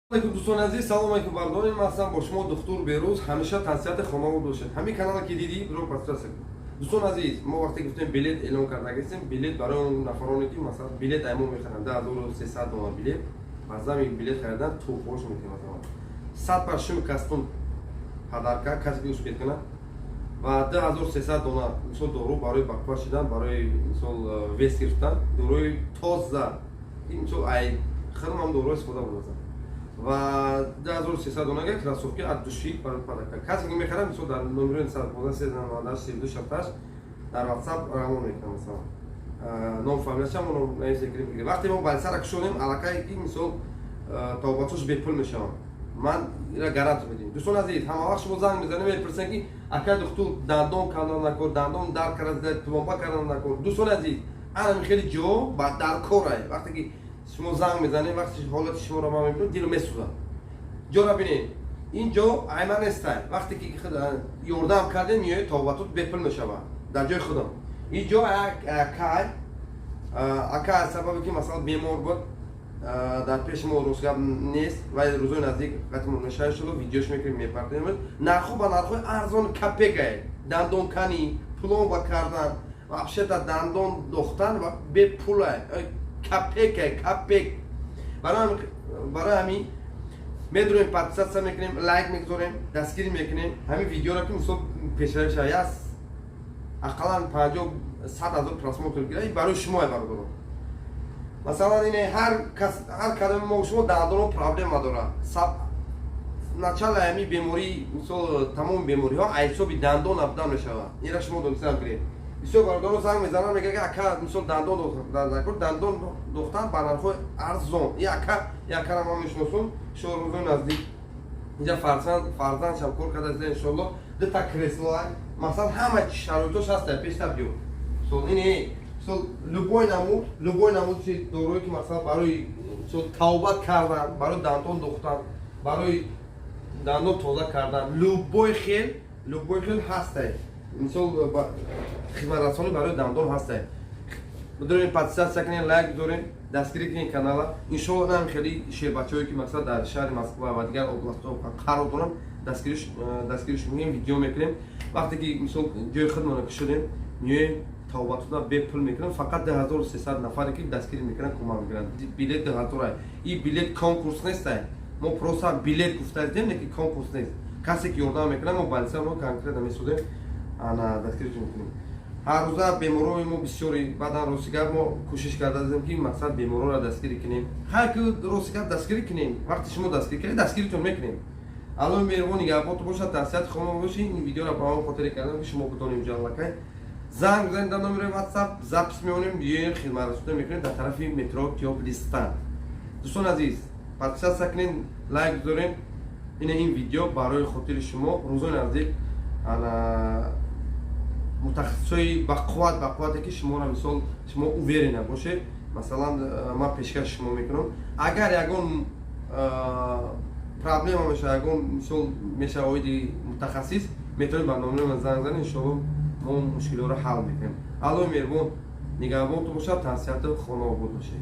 алейкум дӯстони азиз, салом алейкум бардорин. Ман ҳастам бо шумо духтур Берӯз. Ҳамеша тавсияти хонавод бошед. ҳамин канале ки дидӣ биро подписаться кунед. Дӯстони азиз, мо вақте гуфтем билет эълон карда гастем, билет барои он нафароне ки масалан билет аймон мехаранд 2300 дона билет, баъзан билет харидан тухош мекунад. 100% кастум падарка касе ки успех кунад ва 2300 дона мисол дору барои баква шидан, барои мисол вес гирифтан, дорои тоза, мисол ай хирмам доро истифода мебарад. ва 2300 донага кроссовки от души барои падарка. Касе ки мехарад мисол дар номери 113 дар WhatsApp рамон мекунам масалан. Ном фамилияшам ном наизекрим гирем. Вақте мо баъди сара кушонем алакай ки мисол тавбатош бепул мешавам. Ман ира гарант медим. Дӯстон азиз, ҳама вақт шумо занг мезанем мепурсен ки ака духтур дандон канда накор, дандон дар карда, пломба карда накор. Дӯстон азиз, ана хеле ҷо ба дар корай. Вақте ки шумо занг мезанем, вақти ҳолати шуморо ман мебинам, дило месӯзад. ҷоро бинед. ин ҷо айман нестай. Вақте ки ёрдам кардем, миёед тавбатот бепул мешавад дар ҷои худам. ин ҷо ака сабаби ки масалан бемор буд, дар пеши мо рӯзгар нест, вай рӯзои наздик қатмон мешавад шуд, видеош мекунем мепардем. Нарху ба нархои арзон капекай. Дандон кани, пломба кардан, вообще-то дандон дохтан ва бепулай. Капекай, капек. Барои ҳамин медурем подписаться мекунем, лайк мегузорем, дастгирӣ мекунем. ҳамин видеоро ки мисол пешравӣ шавад, ақаллан 50-100 просмотр гирад, барои шумо бародарон. Масалан ине ҳар кадоми мо шумо дандон проблема дорад. начала ҳамин беморӣ мисол тамоми бемориҳо айсоби дандон абдан мешавад. инро шумо донистан гиред. бисёр бародарон занг мезананд, мегӯянд ака мисол дандон дохтан ба нархои арзон. ин акаро ман мешиносам, шо рӯзои наздик инҷа фарзандшам кор карда зида иншоалло дута кресло масалан ҳама шароитош ҳаста пештар биё. ин мисол любой намуд дорои ки масалан барои тавба кардан, барои дандон дохтан, барои дандон тоза кардан, любой хел ҳастай. мисол хизматрасонӣ барои дандон ҳастай. бидорем подписаться кунем, лайк бизорем, дастгирӣ кунем канала. иншоалло нам хеле шербачаҳое ки масалан дар шаҳри Москва ва дигар областҳо қарор доранд, дастгириш мекунем, видео мекунем. вақте ки мисол ҷои худмона кушодем, миёем тавбатона бепул мекунем. фақат 2300 нафаре ки дастгирӣ мекунанд, кӯмак мекунанд. билет 2000 ин билет конкурс нестай. мо просто билет гуфта дидем, леки конкурс нест. касе ки ёрдам мекунад, мо балиса мо конкретно месӯзем, ана дастгириш мекунем. ҳар рӯза беморои мо бисёри баъдан ростигар мо кӯшиш карда дидем ки мақсад беморро дастгирӣ кунем. ҳар ки ростигар дастгирӣ кунем. вақте шумо дастгирӣ кунед, дастгиритон мекунем. аллои меҳрубон нигаҳбонтон бошад, тавсияти хонавод бошед. ин видеоро ба ман хотире кардам ки шумо бутонем ҷаллакай. занг бизанед дар номери WhatsApp, запис меонем, биёед хидматрасони мекунем дар тарафи метро Киёвлистан. дӯстон азиз, подписаться кунед, лайк бизорем. ин видео барои хотири шумо рӯзои наздик ана мутахассисои бақуввате ки шуморо мисол шумо уверена бошед. масалан ман пешкаш шумо мекунам, агар ягон проблема мешавад, ягон мисол мешавад оиди мутахассис, метавонед ба номери ман занг занед, иншоалло мо мушкилиҳоро ҳал мекунем. аллои меҳрубон нигаҳбонтон бошад, тавсияти хонавод бошед.